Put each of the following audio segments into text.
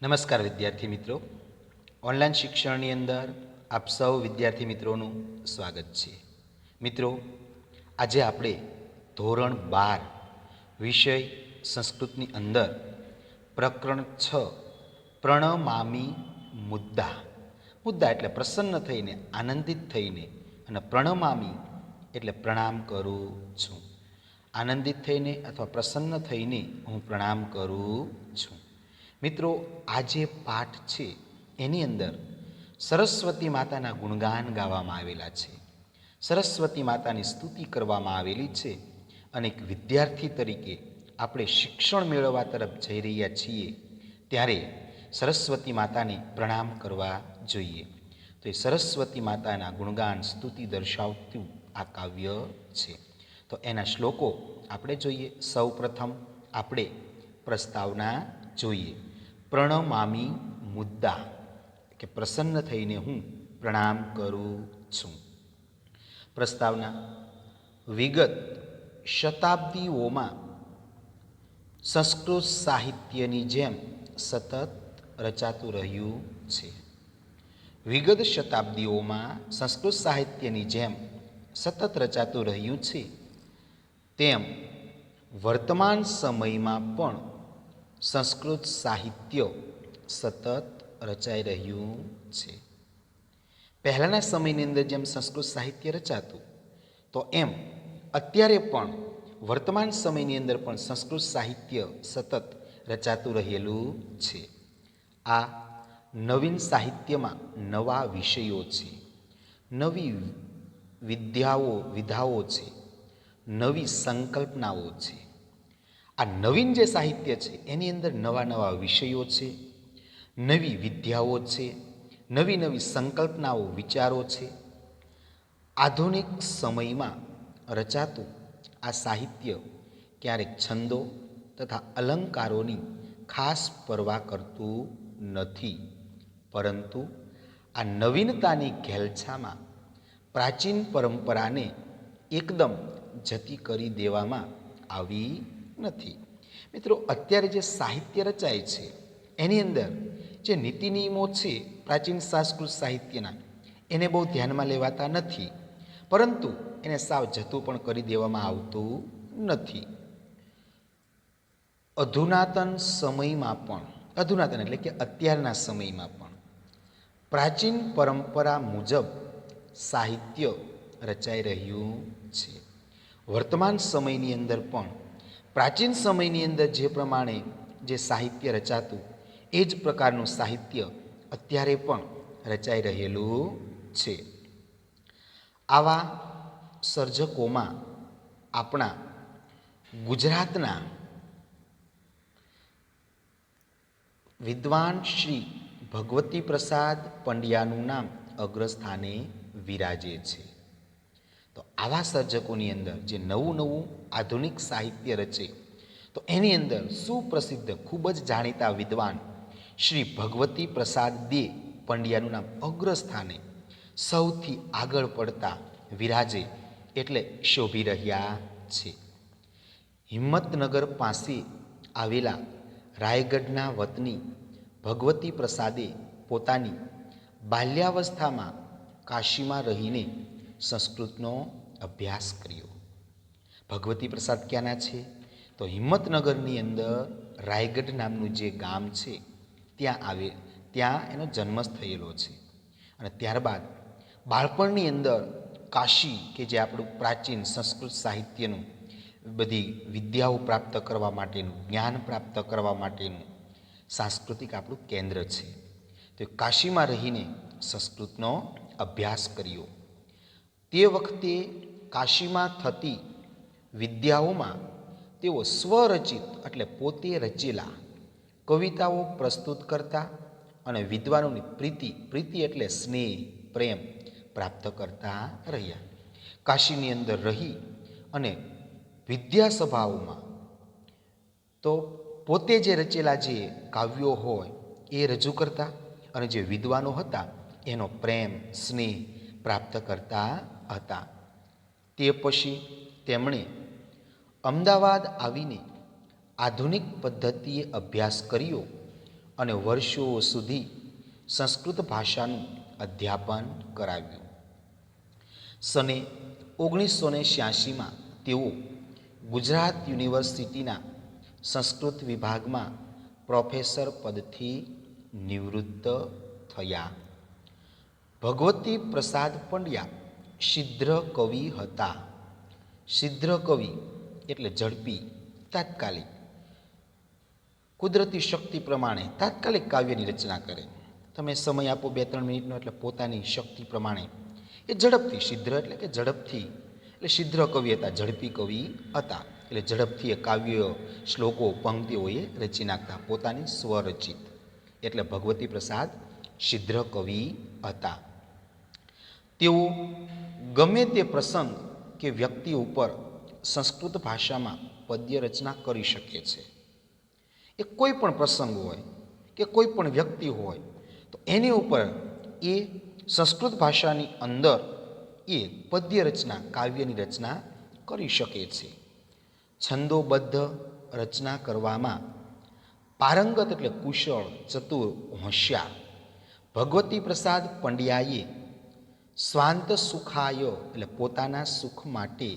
નમસ્કાર વિદ્યાર્થી મિત્રો, ઓનલાઈન શિક્ષણની અંદર આપ સૌ વિદ્યાર્થી મિત્રોનું સ્વાગત છે. મિત્રો, આજે આપણે ધોરણ 12 વિષય સંસ્કૃતની અંદર પ્રકરણ 6 પ્રણમામી મુદ્દા એટલે પ્રસન્ન થઈને, આનંદિત થઈને, અને પ્રણમામી એટલે પ્રણામ કરું છું. આનંદિત થઈને અથવા પ્રસન્ન થઈને હું પ્રણામ કરું છું. મિત્રો, આ જે પાઠ છે એની અંદર સરસ્વતી માતાના ગુણગાન ગાવામાં આવેલા છે. સરસ્વતી માતાની સ્તુતિ કરવામાં આવેલી છે. અને એક વિદ્યાર્થી તરીકે આપણે શિક્ષણ મેળવવા તરફ જઈ રહ્યા છીએ ત્યારે સરસ્વતી માતાને પ્રણામ કરવા જોઈએ. તો એ સરસ્વતી માતાના ગુણગાન સ્તુતિ દર્શાવતું આ કાવ્ય છે. તો એના શ્લોકો આપણે જોઈએ. સૌ પ્રથમ આપણે પ્રસ્તાવના જોઈએ. પ્રણમામી મુદ્દા કે પ્રસન્ન થઈને હું પ્રણામ કરું છું. પ્રસ્તાવના: વિગત શતાબ્દીઓમાં સંસ્કૃત સાહિત્યની જેમ સતત રચાતું રહ્યું છે. વિગત શતાબ્દીઓમાં સંસ્કૃત સાહિત્યની જેમ સતત રચાતું રહ્યું છે તેમ વર્તમાન સમયમાં પણ સંસ્કૃત સાહિત્ય સતત રચાઈ રહ્યું છે. પહેલાંના સમયની અંદર જેમ સંસ્કૃત સાહિત્ય રચાતું તો એમ અત્યારે પણ વર્તમાન સમયની અંદર પણ સંસ્કૃત સાહિત્ય સતત રચાતું રહેલું છે. આ નવીન સાહિત્યમાં નવા વિષયો છે, નવી વિધાઓ છે, નવી સંકલ્પનાઓ છે. આ નવીન જે સાહિત્ય છે એની અંદર નવા નવા વિષયો છે, નવી વિદ્યાઓ છે, નવી નવી સંકલ્પનાઓ, વિચારો છે. આધુનિક સમયમાં રચાતું આ સાહિત્ય ક્યારેક છંદો તથા અલંકારોની ખાસ પરવા કરતું નથી, પરંતુ આ નવીનતાની ઘેલછામાં પ્રાચીન પરંપરાને એકદમ જતી કરી દેવામાં આવી નથી. મિત્રો, અત્યારે જે સાહિત્ય રચાય છે એની અંદર જે નીતિ નિયમો છે પ્રાચીન સંસ્કૃત સાહિત્યના એને બહુ ધ્યાનમાં લેવાતા નથી, પરંતુ એને સાવ જતું પણ કરી દેવામાં આવતું નથી. અધુનાતન સમયમાં પણ, અધુનાતન એટલે કે અત્યારના સમયમાં પણ પ્રાચીન પરંપરા મુજબ સાહિત્ય રચાઈ રહ્યું છે. વર્તમાન સમયની અંદર પણ પ્રાચીન સમયની અંદર જે પ્રમાણે જે સાહિત્ય રચાતું એ જ પ્રકારનું સાહિત્ય અત્યારે પણ રચાઈ રહેલું છે. આવા સર્જકોમાં આપણા ગુજરાતના વિદ્વાન શ્રી ભગવતી પ્રસાદ પંડ્યાનું નામ અગ્રસ્થાને વિરાજે છે. તો આવા સર્જકોની અંદર જે નવું આધુનિક સાહિત્ય રચે તો એની અંદર સુપ્રસિદ્ધ, ખૂબ જ જાણીતા વિદ્વાન શ્રી ભગવતી પ્રસાદ દે પંડ્યાનું નામ અગ્રસ્થાને સૌથી આગળ પડતા વિરાજે એટલે શોભી રહ્યા છે. હિંમતનગર પાસે આવેલા રાયગઢના વતની ભગવતી પ્રસાદે પોતાની બાલ્યાવસ્થામાં કાશીમાં રહીને સંસ્કૃતનો અભ્યાસ કર્યો. ભગવતી પ્રસાદ ક્યાંના છે? તો હિંમતનગરની અંદર રાયગઢ નામનું જે ગામ છે ત્યાં એનો જન્મ થયેલો છે. અને ત્યારબાદ બાળપણની અંદર કાશી, કે જે આપણું પ્રાચીન સંસ્કૃત સાહિત્યનું બધી વિદ્યાઓ પ્રાપ્ત કરવા માટેનું, જ્ઞાન પ્રાપ્ત કરવા માટેનું સાંસ્કૃતિક આપણું કેન્દ્ર છે, તો કાશીમાં રહીને સંસ્કૃતનો અભ્યાસ કર્યો. તે વખતે કાશીમાં થતી વિદ્યાઓમાં તેઓ સ્વરચિત એટલે પોતે રચેલા કવિતાઓ પ્રસ્તુત કરતા અને વિદ્વાનોની પ્રીતિ એટલે સ્નેહ, પ્રેમ પ્રાપ્ત કરતા રહ્યા. કાશીની અંદર રહી અને વિદ્યાસભાઓમાં તો પોતે જે રચેલા જે કાવ્યો હોય એ રજૂ કરતા અને જે વિદ્વાનો હતા એનો પ્રેમ, સ્નેહ પ્રાપ્ત કરતા હતા. તે પછી તેમણે અમદાવાદ આવીને આધુનિક પદ્ધતિએ અભ્યાસ કર્યો અને વર્ષો સુધી સંસ્કૃત ભાષાનું અધ્યાપન કરાવ્યું. સને 1986માં તેઓ ગુજરાત યુનિવર્સિટીના સંસ્કૃત વિભાગમાં પ્રોફેસર પદથી નિવૃત્ત થયા. ભગવતી પ્રસાદ પંડ્યા શીઘ્ર કવિ હતા. શીઘ્ર કવિ એટલે ઝડપી, તાત્કાલિક, કુદરતી શક્તિ પ્રમાણે તાત્કાલિક કાવ્યની રચના કરે. તમે સમય આપો 2-3 મિનિટનો, એટલે પોતાની શક્તિ પ્રમાણે એ ઝડપથી, શીઘ્ર એટલે કે ઝડપથી, એટલે શીઘ્ર કવિ હતા, ઝડપી કવિ હતા. એટલે ઝડપથી એ કાવ્ય, શ્લોકો, પંક્તિઓ એ રચી નાખતા, પોતાની સ્વરચિત. એટલે ભગવતી પ્રસાદ શીઘ્ર કવિ હતા. તેઓ ગમે તે પ્રસંગ કે વ્યક્તિ ઉપર સંસ્કૃત ભાષામાં પદ્ય રચના કરી શકે છે. એ કોઈ પણ પ્રસંગ હોય કે કોઈ પણ વ્યક્તિ હોય તો એની ઉપર એ સંસ્કૃત ભાષાની અંદર એ પદ્ય રચના, કાવ્યની રચના કરી શકે છે. છંદોબદ્ધ રચના કરવામાં પારંગત એટલે કુશળ, ચતુર, હોશિયાર ભગવતી પ્રસાદ પંડ્યાએ સ્વાંત સુખાય એટલે પોતાના સુખ માટે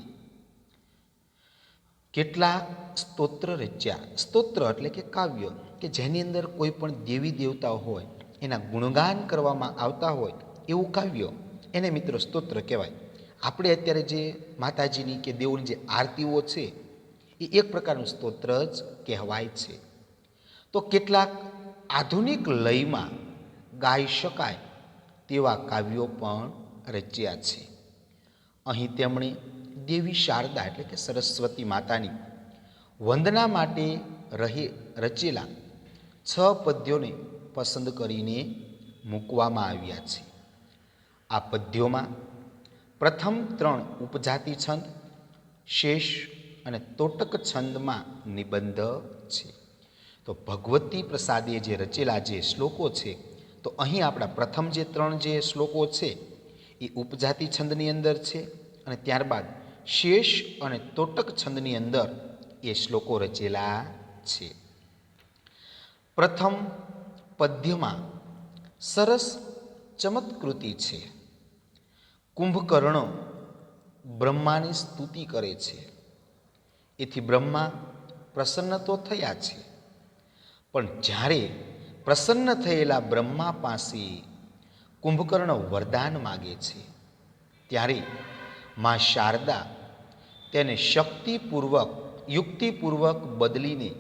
કેટલાક સ્તોત્ર રચ્યા. સ્તોત્ર એટલે કે કાવ્ય કે જેની અંદર કોઈ પણ દેવી દેવતાઓ હોય એના ગુણગાન કરવામાં આવતા હોય એવું કાવ્ય, એને મિત્રો સ્તોત્ર કહેવાય. આપણે અત્યારે જે માતાજીની કે દેવોની જે આરતીઓ છે એ એક પ્રકારનું સ્તોત્ર જ કહેવાય છે. તો કેટલાક આધુનિક લયમાં ગાઈ શકાય તેવા કાવ્યો પણ રચ્યા છે. અહીં તેમણે દેવી શારદા એટલે કે સરસ્વતી માતાની વંદના માટે રચેલા 6 પદ્યોને પસંદ કરીને મૂકવામાં આવ્યા છે. આ પદ્યોમાં પ્રથમ 3 ઉપજાતિ છંદ, શેષ અને તોટક છંદમાં નિબંધ છે. તો ભગવતી પ્રસાદે જે રચેલા જે શ્લોકો છે, તો અહીં આપણા પ્રથમ જે 3 જે શ્લોકો છે એ ઉપજાતિ છંદની અંદર છે, અને ત્યારબાદ શેષ અને તોટક છંદની અંદર એ શ્લોકો રચેલા છે. પ્રથમ પદ્યમાં સરસ ચમત્કૃતિ છે. કુંભકર્ણ બ્રહ્માની સ્તુતિ કરે છે. એથી બ્રહ્મા પ્રસન્ન તો થયા છે, પણ જ્યારે પ્રસન્ન થયેલા બ્રહ્મા પાસે કુંભકર્ણ વરદાન માગે છે ત્યારે મા શારદા તેને શક્તિપૂર્વક, યુક્તિપૂર્વક બદલીને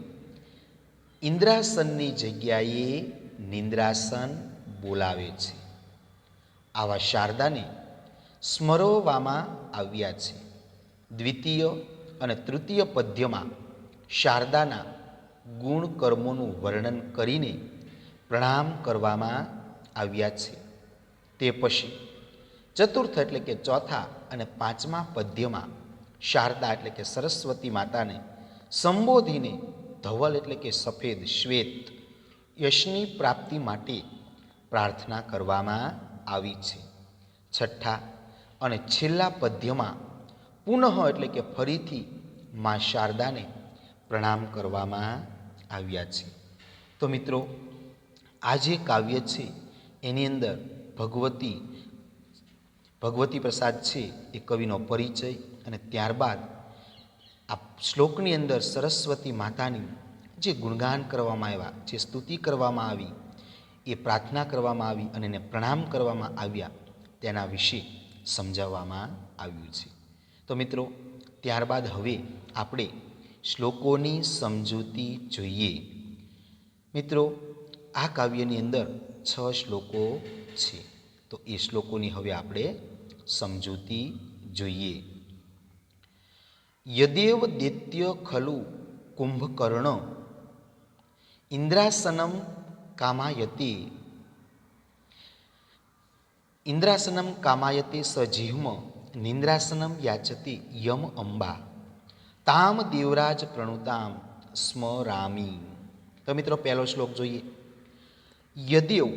ઇન્દ્રાસનની જગ્યાએ નિંદ્રાસન બોલાવે છે. આવા શારદાને સ્મરવામાં આવ્યા છે. દ્વિતીય અને તૃતીય પદ્યમાં શારદાના ગુણ કર્મોનું વર્ણન કરીને પ્રણામ કરવામાં આવ્યા છે. તે પછી ચતુર્થ એટલે કે ચોથા અને 5મા પદ્યમાં શારદા એટલે કે સરસ્વતી માતાને સંબોધીને ધવલ એટલે કે સફેદ, શ્વેત યશની પ્રાપ્તિ માટે પ્રાર્થના કરવામાં આવી છે. છઠ્ઠા અને છેલ્લા પદ્યમાં પુનઃ એટલે કે ફરીથી મા શારદાને પ્રણામ કરવામાં આવ્યા છે. તો મિત્રો, આ જે કાવ્ય છે એની અંદર ભગવતી પ્રસાદ છે એ કવિનો પરિચય, અને ત્યારબાદ આ શ્લોકની અંદર સરસ્વતી માતાની જે ગુણગાન કરવામાં આવ્યા, જે સ્તુતિ કરવામાં આવી, એ પ્રાર્થના કરવામાં આવી અને એને પ્રણામ કરવામાં આવ્યા, તેના વિશે સમજાવવામાં આવ્યું છે. તો મિત્રો, ત્યારબાદ હવે આપણે શ્લોકોની સમજૂતી જોઈએ. મિત્રો, આ કાવ્યની અંદર 6 શ્લોકો છે, તો એ શ્લોકોની હવે આપણે સમજૂતી જોઈએ. યદેવ દૈત્ય ખલુ કુંભકર્ણ ઇન્દ્રાસનમ કામાયતે, ઇન્દ્રાસનમ કામાયતે સજીહ્મ નિંદ્રાસનમ યાચતે યમ અંબા તામ દેવરાજ પ્રણુતામ સ્મરામી. તો મિત્રો, પહેલો શ્લોક જોઈએ. યદેવ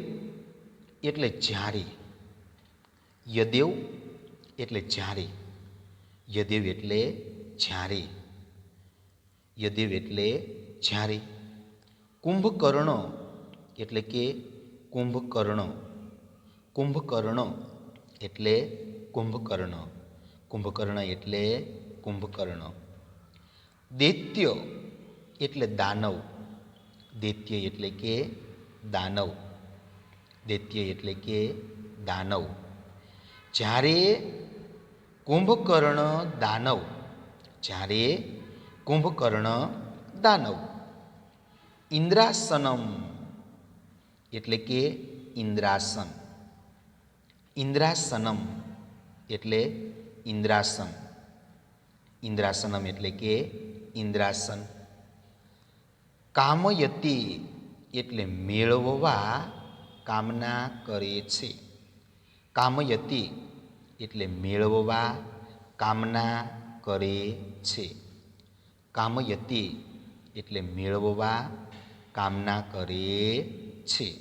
એટલે જ્યારે, યદેવ એટલે જ્યારે, યદેવ એટલે જ્યારે, યદેવ એટલે જ્યારે. કુંભકર્ણ એટલે કે કુંભકર્ણ. કુંભકર્ણ એટલે કુંભકર્ણ. કુંભકર્ણ એટલે કુંભકર્ણ. દૈત્ય એટલે દાનવ. દૈત્ય એટલે કે દાનવ. દૈત્ય એટલે કે દાનવ. જ્યારે કુંભકર્ણ દાનવ, જ્યારે કુંભકર્ણ દાનવ. ઇન્દ્રાસનમ એટલે કે ઇન્દ્રાસન. ઇન્દ્રાસનમ એટલે ઇન્દ્રાસન. ઇન્દ્રાસનમ એટલે કે ઇન્દ્રાસન. કામયતી એટલે મેળવવા કામના કરે છે. કામયતી એટલે મેળવવા કામના કરે છે. કામયતી એટલે મેળવવા કામના કરે છે.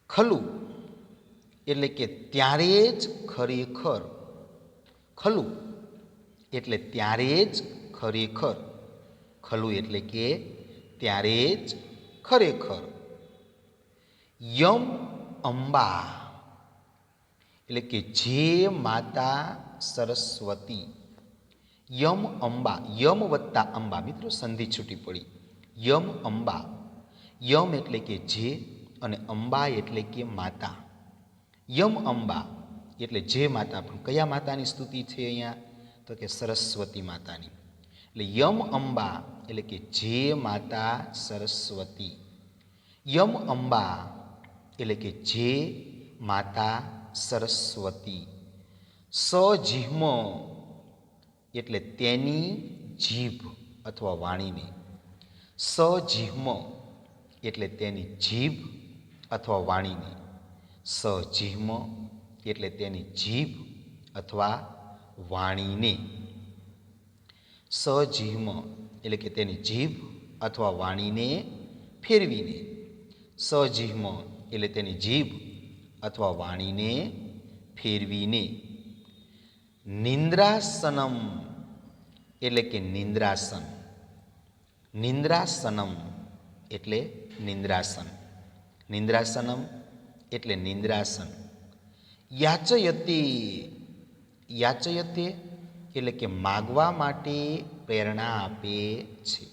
ખલુ એટલે કે ત્યારે જ ખરેખર. ખલુ એટલે ત્યારે જ ખરેખર. ખલુ એટલે કે ત્યારે જ ખરેખર. યમ અંબા એટલે કે જે માતા સરસ્વતી. યમ અંબા, યમ વત્તા અંબા, મિત્રો સંધિ છૂટી પડી. યમ અંબા. યમ એટલે કે જે અને અંબા એટલે કે માતા. યમ અંબા એટલે જે માતા. પણ કયા માતાની સ્તુતિ છે અહીંયા? તો કે સરસ્વતી માતાની. એટલે યમ અંબા એટલે કે જે માતા સરસ્વતી. યમ અંબા એટલે કે જે માતા સરસ્વતી. સજીહ્મ એટલે તેની જીભ અથવા વાણીને. સજીહ્મ એટલે તેની જીભ અથવા વાણીને. સજીહ્મ એટલે તેની જીભ અથવા વાણીને. સજીહ્મ એટલે કે તેની જીભ અથવા વાણીને ફેરવીને. સજીહ્મ એટલે તેની જીભ અથવા વાણીને ફેરવીને. નિંદ્રાસનમ એટલે કે નિંદ્રાસન. નિંદ્રાસનમ એટલે નિંદ્રાસન. નિંદ્રાસનમ એટલે નિંદ્રાસન. યાચયતી. યાચયતે એટલે કે માગવા માટે પ્રેરણા આપે છે.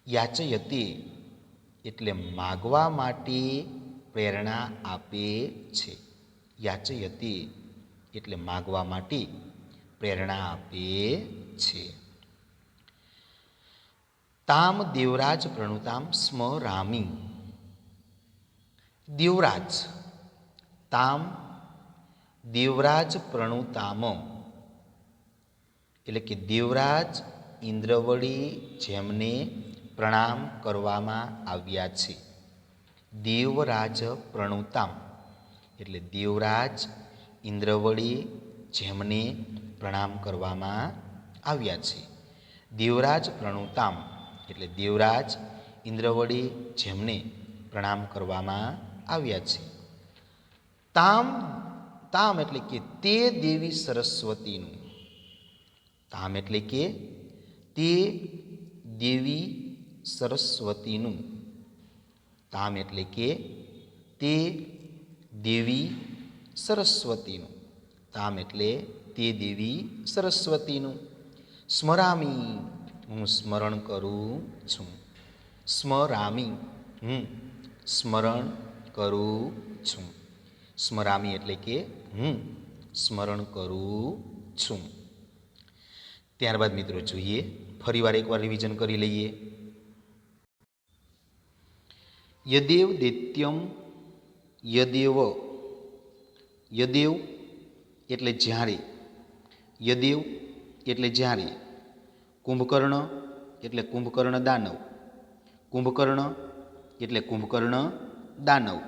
યાચયતી એટલે માગવા માટે પ્રેરણા આપે છે. યાચયતી એટલે માગવા માટે પ્રેરણા આપે છે. તામ દેવરાજ પ્રણુતામ સ્મરામી. દેવરાજ. તામ દેવરાજ પ્રણુતામ એટલે કે દેવરાજ ઇન્દ્રવળી જેમને પ્રણામ કરવામાં આવ્યા છે. દેવરાજ પ્રણુતામ એટલે દેવરાજ ઇન્દ્રવળી જેમને પ્રણામ કરવામાં આવ્યા છે. દેવરાજ પ્રણુતામ એટલે દેવરાજ ઇન્દ્રવળી જેમને પ્રણામ કરવામાં આવ્યા છે. તામ. તામ એટલે કે તે દેવી સરસ્વતીનું. તામ એટલે કે તે દેવી સરસ્વતીનું. તામ એટલે કે તે દેવી સરસ્વતીનું. તામ એટલે તે દેવી સરસ્વતીનું. સ્મરામી હું સ્મરણ કરું છું. સ્મરામી હું સ્મરણ કરું છું. સ્મરામી એટલે કે હું સ્મરણ કરું છું. ત્યારબાદ મિત્રો જોઈએ, ફરીવાર એકવાર રિવિઝન કરી લઈએ. યદેવ દૈત્યમ યદેવ. યદેવ એટલે જ્યારે. યદેવ એટલે જ્યારે. કુંભકર્ણ એટલે કુંભકર્ણ દાનવ. કુંભકર્ણ એટલે કુંભકર્ણ દાનવ.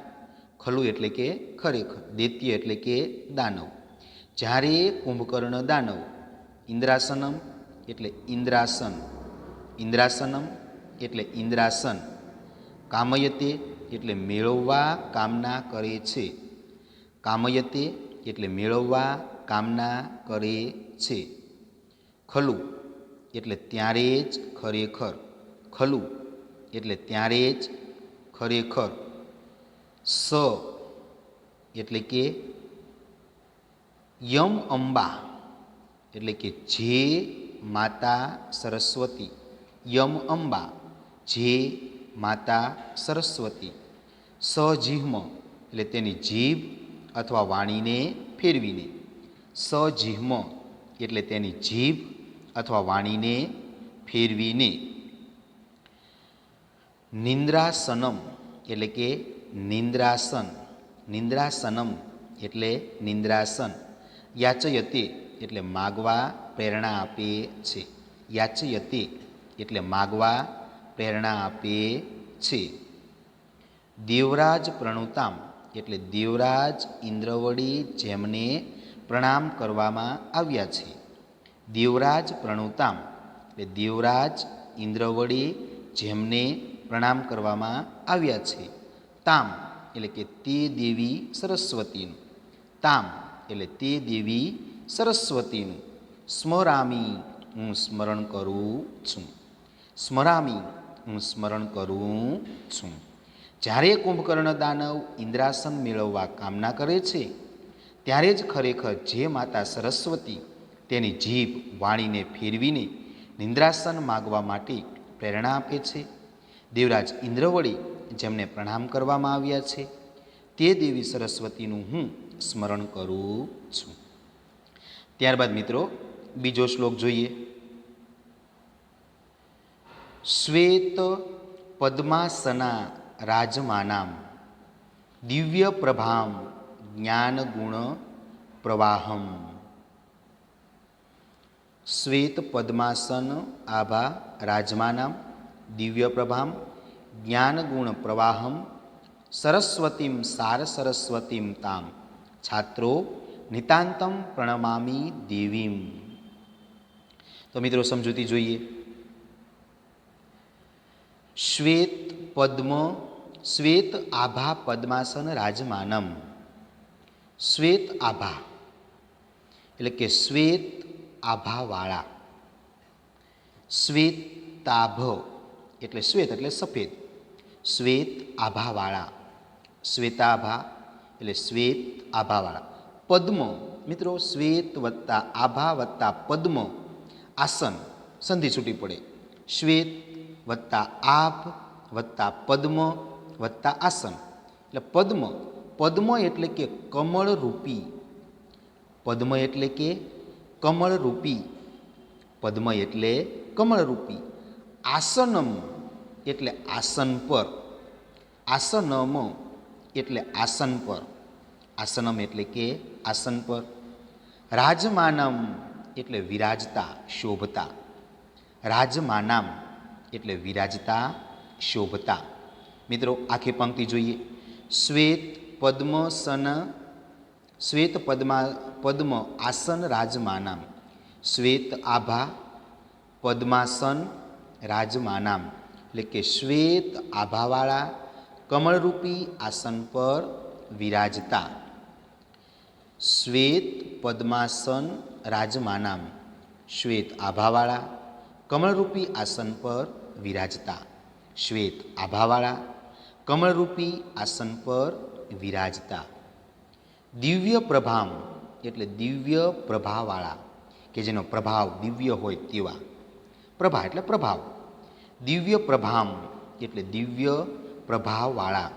ખલુ એટલે કે ખરેખર. દૈત્ય એટલે કે દાનવ. જ્યારે કુંભકર્ણ દાનવ. ઇન્દ્રાસનમ એટલે ઇન્દ્રાસન. ઇન્દ્રાસનમ એટલે ઇન્દ્રાસન. કામયતે એટલે મેળવવા કામના કરે છે. કામયતે એટલે મેળવવા કામના કરે છે. ખલુ એટલે ત્યારે જ ખરેખર. ખલુ એટલે ત્યારે જ ખરેખર. સ એટલે કે યમ અંબા એટલે કે જે માતા સરસ્વતી. યમ અંબા જે માતા સરસ્વતી. સજીહ્મ એટલે તેની જીભ અથવા વાણીને ફેરવીને. સજીહ્મ એટલે તેની જીભ અથવા વાણીને ફેરવીને. નિંદ્રાસનમ એટલે કે નિંદ્રાસન. નિંદ્રાસનમ એટલે નિંદ્રાસન. યાચયતે એટલે માગવા પ્રેરણા આપે છે. યાચયતે એટલે માગવા પ્રેરણા આપે છે. દેવરાજ પ્રણુતામ એટલે દેવરાજ ઇન્દ્ર વડી જેમને પ્રણામ કરવામાં આવ્યા છે. દેવરાજ પ્રણુતામ એટલે દેવરાજ ઇન્દ્ર વડી જેમને પ્રણામ કરવામાં આવ્યા છે. તામ એટલે કે તે દેવી સરસ્વતીનું. તામ એટલે તે દેવી સરસ્વતીનું. સ્મરામી હું સ્મરણ કરું છું. સ્મરામી હું સ્મરણ કરું છું. જ્યારે કુંભકર્ણ દાનવ ઇન્દ્રાસન મેળવવા કામના કરે છે ત્યારે જ ખરેખર જે માતા સરસ્વતી તેની જીભ વાણીને ફેરવીને નિંદ્રાસન માગવા માટે પ્રેરણા આપે છે. દેવરાજ ઇન્દ્ર વળી જેમને પ્રણામ કરવામાં આવ્યા છે તે દેવી સરસ્વતીનું હું સ્મરણ કરું છું. ત્યારબાદ મિત્રો બીજો શ્લોક જોઈએ. શ્વેત પદ્માસના રાજમાનામ દિવ્ય પ્રભામ જ્ઞાન ગુણ પ્રવાહમ. શ્વેત પદ્માસન આભા રાજમાનામ દિવ્ય પ્રભામ જ્ઞાન ગુણ પ્રવાહમ સરસ્વતીમ સાર સરસ્વતીમ તામ છાત્રો નિતાંતમ પ્રણમામી દેવીમ. તો મિત્રો સમજૂતી જોઈએ. શ્વેત પદ્મ શ્વેત આભા પદ્માસન રાજમાનમ. શ્વેત આભા એટલે કે શ્વેત આભાવાળા. શ્વેતાભ એટલે શ્વેત એટલે સફેદ. શ્વેત આભાવાળા. શ્વેતાભા એટલે શ્વેત આભાવાળા. પદ્મ મિત્રો શ્વેત વત્તા આભા વત્તા પદ્મ આસન સંધિ છૂટી પડે. શ્વેત વત્તા આભ વત્તા પદ્મ વત્તા આસન એટલે પદ્મ. પદ્મ એટલે કે કમળરૂપી. પદ્મ એટલે કે કમળરૂપી. પદ્મ એટલે કમળરૂપી. આસનમ એટલે આસન પર. આસનમ એટલે આસન પર. આસનમ એટલે કે આસન પર. રાજમાનમ એટલે વિરાજતા શોભતા. રાજમાનામ એટલે વિરાજતા શોભતા. મિત્રો આખી પંક્તિ જોઈએ. શ્વેત પદ્મસન શ્વેત પદ્મ આસન રાજમાનામ. શ્વેત આભા પદ્માસન રાજમાનામ એટલે કે શ્વેત આભાવાળા કમળરૂપી આસન પર વિરાજતા. શ્વેત પદ્માસન રાજમાનામ શ્વેત આભાવાળા કમળરૂપી આસન પર વિરાજતા. શ્વેત આભાવાળા કમળરૂપી આસન પર વિરાજતા. દિવ્ય પ્રભામ એટલે દિવ્ય પ્રભાવાળા કે જેનો પ્રભાવ દિવ્ય હોય તેવા. પ્રભા એટલે પ્રભાવ. દિવ્ય પ્રભામ એટલે દિવ્ય પ્રભાવવાળા.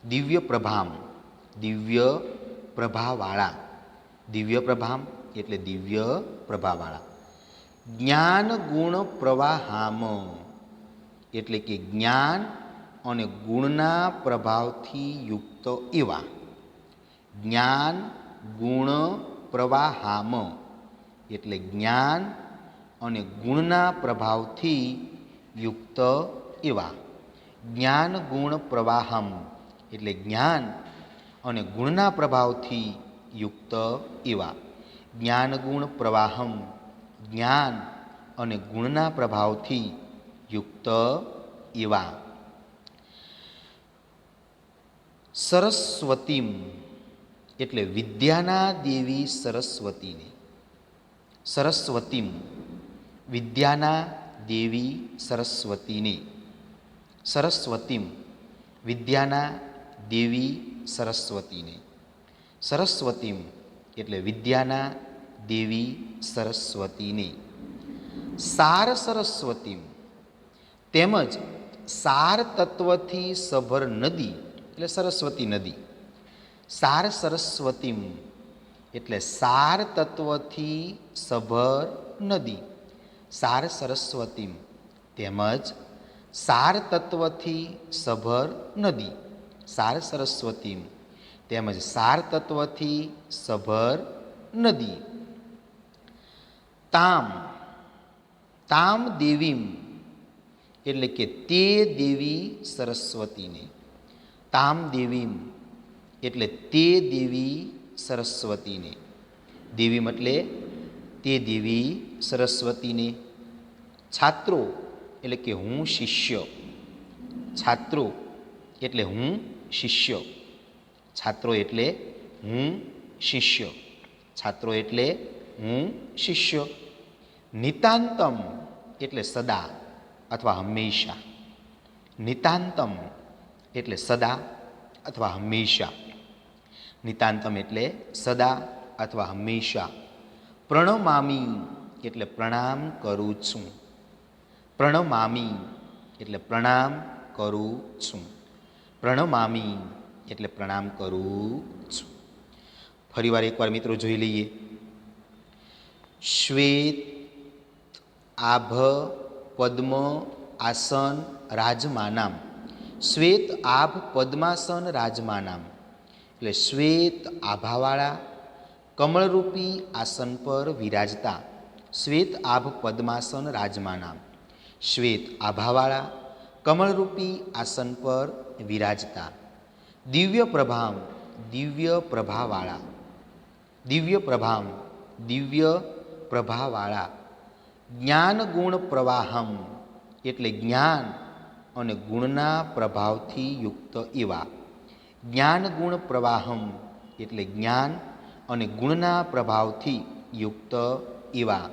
દિવ્ય પ્રભામ દિવ્ય પ્રભાવાળા. દિવ્ય પ્રભામ એટલે દિવ્ય પ્રભાવાળા. જ્ઞાન ગુણ પ્રવાહામ એટલે કે જ્ઞાન અને ગુણના પ્રભાવથી યુક્ત એવા. જ્ઞાન ગુણ પ્રવાહામ એટલે જ્ઞાન અને ગુણના પ્રભાવથી યુક્ત એવા. જ્ઞાન ગુણ પ્રવાહમ એટલે જ્ઞાન અને ગુણના પ્રભાવથી યુક્ત એવા. જ્ઞાન ગુણ પ્રવાહમ જ્ઞાન અને ગુણના પ્રભાવથી યુક્ત એવા. સરસ્વતીમ એટલે વિદ્યાના દેવી સરસ્વતીને. સરસ્વતીમ વિદ્યાના દેવી સરસ્વતીને. સરસ્વતીમ વિદ્યાના દેવી સરસ્વતીને. સરસ્વતીમ એટલે વિદ્યાના દેવી સરસ્વતીને. સાર સરસ્વતીમ તેમજ સાર તત્વથી સભર નદી એટલે સરસ્વતી નદી. સાર સરસ્વતીમ એટલે સાર તત્વથી સભર નદી. સાર સરસ્વતીમ તેમજ સાર તત્વથી સભર નદી. સાર સરસ્વતીમ તેમજ સાર તત્વથી સભર નદી. તામ તામ દેવીમ એટલે કે તે દેવી સરસ્વતીને. તામ દેવીમ એટલે તે દેવી સરસ્વતીને. દેવીમ એટલે તે દેવી સરસ્વતીને. છાત્રો એટલે કે હું શિષ્ય. છાત્રો એટલે હું શિષ્ય. છાત્રો એટલે હું શિષ્ય. છાત્રો એટલે હું શિષ્ય. નિતાંતમ એટલે સદા અથવા હંમેશા. નિતાંતમ એટલે સદા અથવા હંમેશા. નિતાંતમ એટલે સદા અથવા હંમેશા. પ્રણમામી એટલે પ્રણામ કરું છું. પ્રણમામી એટલે પ્રણામ કરું છું. પ્રણમામી એટલે પ્રણામ કરું છું. ફરીવાર એકવાર મિત્રો જોઈ લઈએ. શ્વેત આભ પદ્મ આસન રાજમાનામ. શ્વેત આભ પદ્માસન રાજમાનામ એટલે શ્વેત આભાવાળા કમળરૂપી આસન પર વિરાજતા. શ્વેત આભ પદ્માસન રાજમાનામ. શ્વેત આભાવાળા કમળરૂપી આસન પર વિરાજતા. દિવ્ય પ્રભામ દિવ્ય પ્રભાવાળા. દિવ્ય પ્રભામ દિવ્ય પ્રભાવાળા. જ્ઞાન ગુણ પ્રવાહમ એટલે જ્ઞાન અને ગુણના પ્રભાવથી યુક્ત એવા. જ્ઞાન ગુણ પ્રવાહમ એટલે જ્ઞાન અને ગુણના પ્રભાવથી યુક્ત એવા.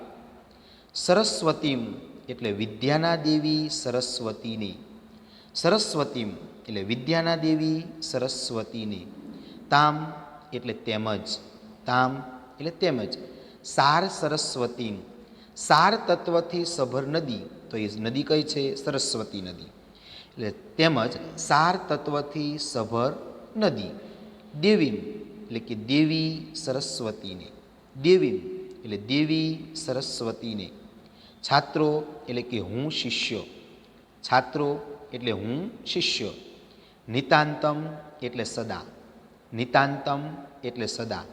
સરસ્વતીમ એટલે વિદ્યાના દેવી સરસ્વતીને. સરસ્વતીમ એટલે વિદ્યાના દેવી સરસ્વતીને. તામ એટલે તેમજ. તામ એટલે તેમજ. સાર સરસ્વતીમ સાર તત્વથી સભર નદી. તો એ નદી કઈ છે? સરસ્વતી નદી. એટલે તેમજ સાર તત્વથી સભર નદી. દેવીમ એટલે કે દેવી સરસ્વતીને. દેવીમ એટલે દેવી સરસ્વતીને. છાત્રો એટલે કે હું શિષ્ય. છાત્રો એટલે હું શિષ્ય. નિતાંતમ એટલે સદા. નિતાંતમ એટલે સદા.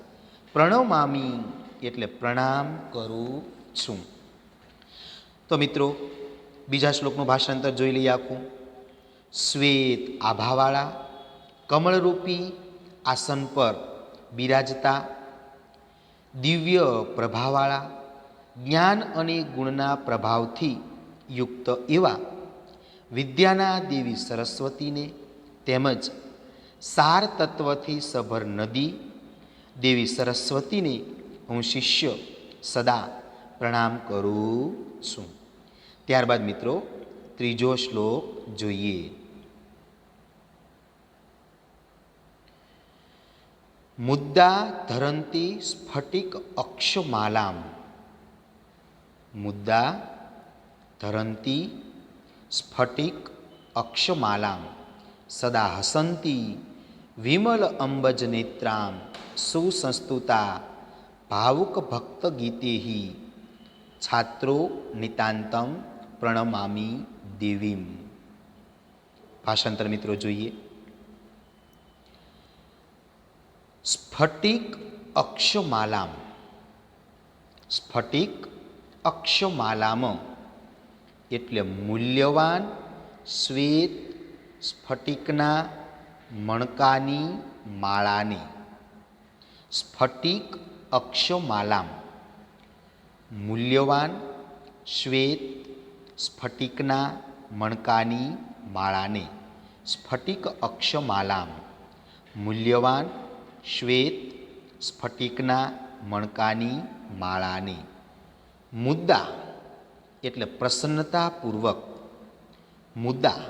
પ્રણમામી એટલે પ્રણામ કરું છું. તો મિત્રો બીજા શ્લોકનું ભાષાંતર જોઈ લઈએ આખું. શ્વેત આભાવાળા કમળરૂપી આસન પર બિરાજતા દિવ્ય પ્રભાવાળા જ્ઞાન અને ગુણના પ્રભાવથી યુક્ત એવા વિદ્યાના દેવી સરસ્વતીને તેમજ સાર તત્વથી સભર નદી દેવી સરસ્વતીને હું શિષ્ય સદા પ્રણામ કરું છું. ત્યારબાદ મિત્રો ત્રીજો શ્લોક જોઈએ. મુદ્દા ધરંતી સ્ફટિક અક્ષમાલામ. મુદ્દા ધરંતી સ્ફટિક અક્ષમાલામ સદા હસંતી વિમલ અંબજ નેત્રામ સુસંસ્તુતા ભાવુક ભક્ત ગીતેહી છાત્રો નિતાંતમ પ્રણમામી દેવીમ. ભાષાંતર મિત્રો જોઈએ. સ્ફટિક અક્ષમાલામ. સ્ફટિક અક્ષમાલામ એટલે મૂલ્યવાન શ્વેત સ્ફટિકના મણકાની માળાને. સ્ફટિક અક્ષમાલામ મૂલ્યવાન શ્વેત સ્ફટિકના મણકાની માળાને. સ્ફટિક અક્ષમાલામ મૂલ્યવાન શ્વેત સ્ફટિકના મણકાની માળાને. મુદ્દા એટલે પ્રસન્નતાપૂર્વક. મુદ્દા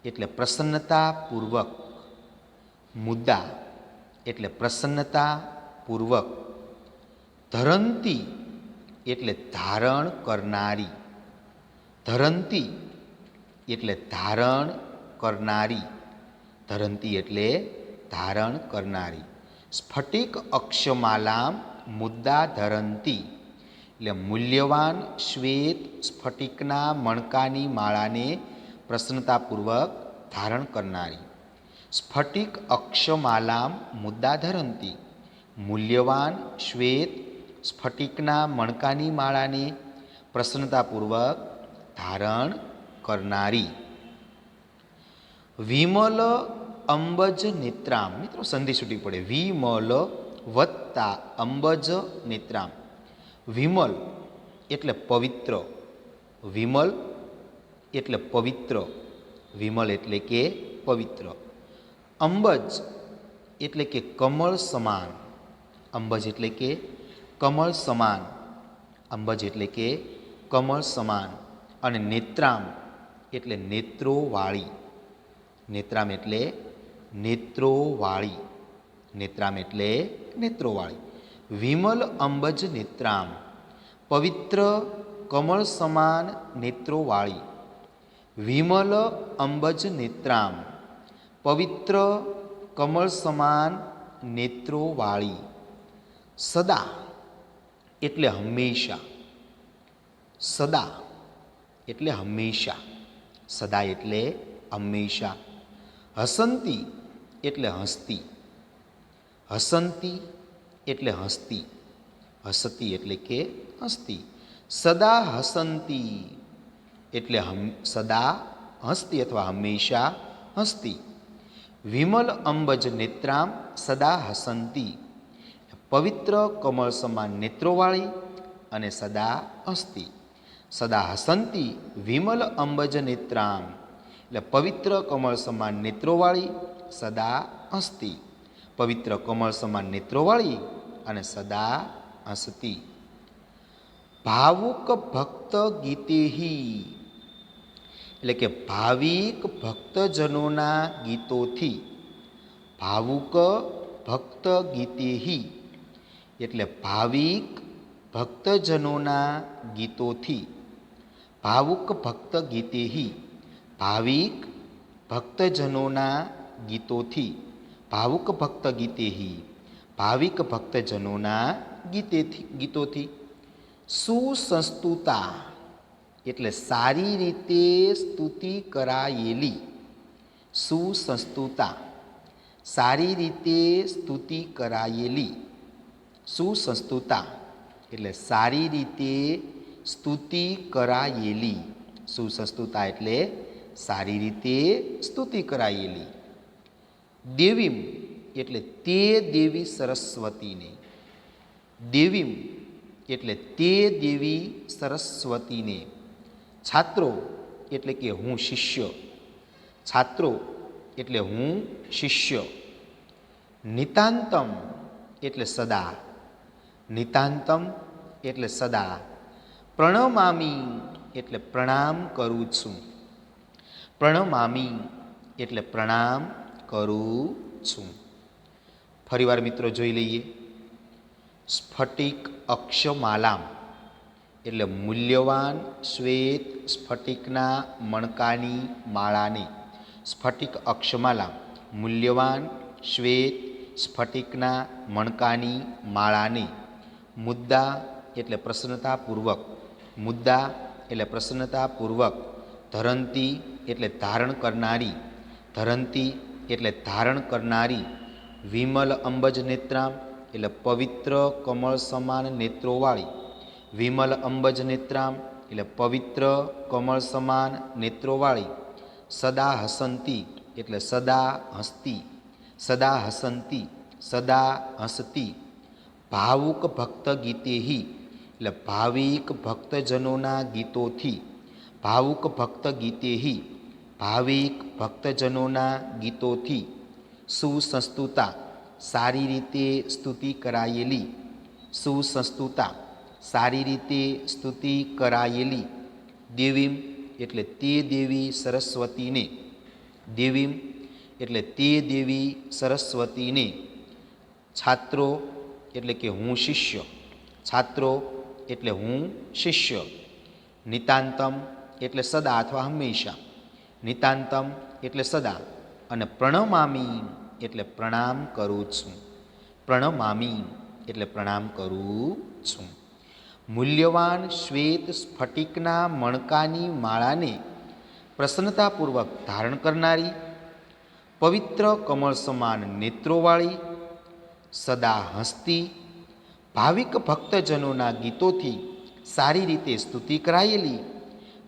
એટલે પ્રસન્નતાપૂર્વક, મુદ્દા એટલે પ્રસન્નતાપૂર્વક, ધરંતી એટલે ધારણ કરનારી, ધરંતી એટલે ધારણ કરનારી, ધરંતી એટલે ધારણ કરનારી. સ્ફટિક અક્ષમાલામ મુદ્દા ધરંતી એટલે મૂલ્યવાન શ્વેત સ્ફટિકના મણકાની માળાને પ્રસન્નતાપૂર્વક ધારણ કરનારી. સ્ફટિક અક્ષમાલામ મુદ્દા ધરંતી, મૂલ્યવાન શ્વેત સ્ફટિકના મણકાની માળાને પ્રસન્નતાપૂર્વક ધારણ કરનારી. વિમલ અંબજ નેત્રામ, મિત્રો સંધિ છૂટી પડે, વિમલ વત્તા અંબજ નેત્રામ. વિમલ એટલે પવિત્ર, વિમલ એટલે પવિત્ર, વિમલ એટલે કે પવિત્ર. અંબજ એટલે કે કમળ સમાન, અંબજ એટલે કે કમળ સમાન, અંબજ એટલે કે કમળ સમાન. અને નેત્રામ એટલે નેત્રોવાળી, નેત્રામ એટલે નેત્રોવાળી, નેત્રામ એટલે નેત્રોવાળી. વિમલ અંબજ નેત્રામ, પવિત્ર કમળ સમાન નેત્રોવાળી. વિમલ અંબજ નેત્રામ, પવિત્ર કમળ સમાન નેત્રોવાળી. સદા એટલે હંમેશા, સદા એટલે હંમેશા, સદા એટલે હંમેશા. હસંતી એટલે હસતી, હસંતી એટલે હસતી, હસતી એટલે કે હસતી. સદા હસંતી એટલે સદા હસતી અથવા હંમેશા હસતી. વિમલ અંબજ નેત્રામ સદા હસંતી, પવિત્ર કમળ સમાન નેત્રોવાળી અને સદા હસતી. સદા હસંતી વિમલ અંબજ નેત્રામ એટલે પવિત્ર કમળ સમાન નેત્રોવાળી, સદા હસતી. પવિત્ર કમળ સમાન નેત્રોવાળી અને સદા હસતી. ભાવુક ભક્ત ગીતેહી એટલે કે ભાવિક ભક્તજનોના ગીતોથી, ભાવુક ભક્ત ગીતેહી એટલે ભાવિક ભક્તજનોના ગીતોથી, ભાવુક ભક્ત ગીતેહી ભાવિક ભક્તજનોના ગીતોથી, ભાવુક ભક્ત ગીતેહી ભાવિક ભક્તજનોના ગીતોથી. સુસંસ્તુતા એટલે સારી રીતે સ્તુતિ કરાયેલી, સુસંસ્તુતા સારી રીતે સ્તુતિ કરાયેલી. સુસંસ્તુતા એટલે સારી રીતે સ્તુતિ કરાયેલી, સુસંસ્તુતા એટલે સારી રીતે સ્તુતિ કરાયેલી. દેવીમ એટલે તે દેવી સરસ્વતીને, દેવીમ એટલે તે દેવી સરસ્વતીને. છાત્રો એટલે કે હું શિષ્ય, છાત્રો એટલે હું શિષ્ય. નિતાંતમ એટલે સદા, નિતાંતમ એટલે સદા. પ્રણમામી એટલે પ્રણામ કરું છું, પ્રણમામી એટલે પ્રણામ કરું છું. ફરીવાર મિત્રો જોઈ લઈએ. સ્ફટિક અક્ષમાલામ એટલે મૂલ્યવાન શ્વેત સ્ફટિકના મણકાની માળાને, સ્ફટિક અક્ષમાલામ મૂલ્યવાન શ્વેત સ્ફટિકના મણકાની માળાને. મુદ્દા એટલે પ્રસન્નતાપૂર્વક, મુદ્દા એટલે પ્રસન્નતાપૂર્વક. ધરંતી એટલે ધારણ કરનારી, ધરંતી એટલે ધારણ કરનારી. વિમલ અંબજ નેત્રામ એટલે પવિત્ર કમળ સમાન નેત્રોવાળી, વિમલ અંબજ નેત્રામ એટલે પવિત્ર કમળ સમાન નેત્રોવાળી. સદા હસંતી એટલે સદા હસતી, સદા હસંતી સદા હસતી. ભાવુક ભક્ત ગીતેહી એટલે ભાવિક ભક્તજનોના ગીતોથી, ભાવુક ભક્ત ગીતેહી ભાવિક ભક્તજનોના ગીતોથી. સુસંસ્તુતા સારી રીતે સ્તુતિ કરાયેલી, સુસંસ્તુતા સારી રીતે સ્તુતિ કરાયેલી. દેવીમ એટલે તે દેવી સરસ્વતીને, દેવીમ એટલે તે દેવી સરસ્વતીને, છાત્રો એટલે કે હું શિષ્ય, છાત્રો એટલે હું શિષ્ય, નિતાંતમ એટલે સદા અથવા હંમેશા, નિતાંતમ એટલે સદા, અને પ્રણમામી એટલે પ્રણામ કરું છું, પ્રણમામી એટલે પ્રણામ કરું છું. મૂલ્યવાન શ્વેત સ્ફટિકના મણકાની માળાને પ્રસન્નતાપૂર્વક ધારણ કરનારી, પવિત્ર કમળ સમાન નેત્રોવાળી, સદા હસતી, ભાવિક ભક્તજનોના ગીતોથી સારી રીતે સ્તુતિ કરાયેલી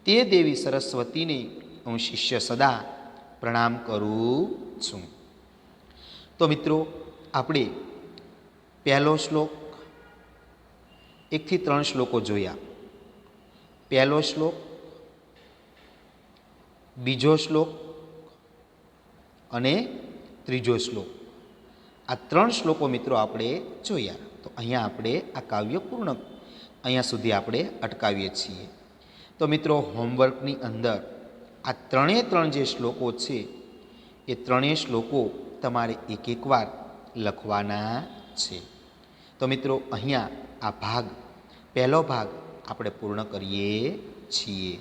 તે દેવી સરસ્વતીને હું શિષ્ય સદા પ્રણામ કરું છું. તો મિત્રો, આપણે પહેલો શ્લોક 1 થી 3 શ્લોકો જોયા. પહેલો શ્લોક, બીજો શ્લોક અને ત્રીજો શ્લોક, આ 3 શ્લોકો મિત્રો આપણે જોયા. તો અહીંયા આપણે આ કાવ્ય પૂર્ણ, અહીંયા સુધી આપણે અટકાવીએ છીએ. તો મિત્રો, હોમવર્કની અંદર આ 3 જે શ્લોકો છે એ 3 શ્લોકો તમારે એક વાર લખવાના છે. તો મિત્રો, અહીંયા આ ભાગ, પહેલો ભાગ આપણે પૂર્ણ કરીએ છીએ.